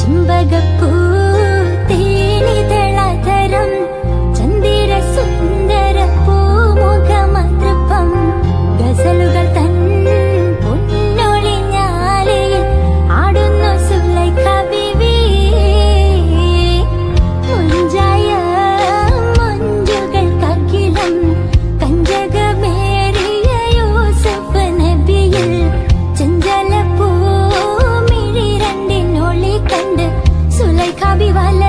ചെമ്പകപ്പൂ തേനിതളധരം ചന്ദിര സുന്ദര പൂമുഖമതൃപ്പം ഗസലുകൾ തൻ പൊന്നൊളിഞ്ഞാലയിൽ ആടുന്നു സുലൈഖ ബീവി മുഞ്ചായ മഞ്ജുകൾക്കഖിലം കഞ്ചകമേറിയ യൂസഫ് നബിയിൽ ചെഞ്ചല പൂ മിഴി രണ്ടിനൊളി കണ്ട് സുലൈഖ ബി വല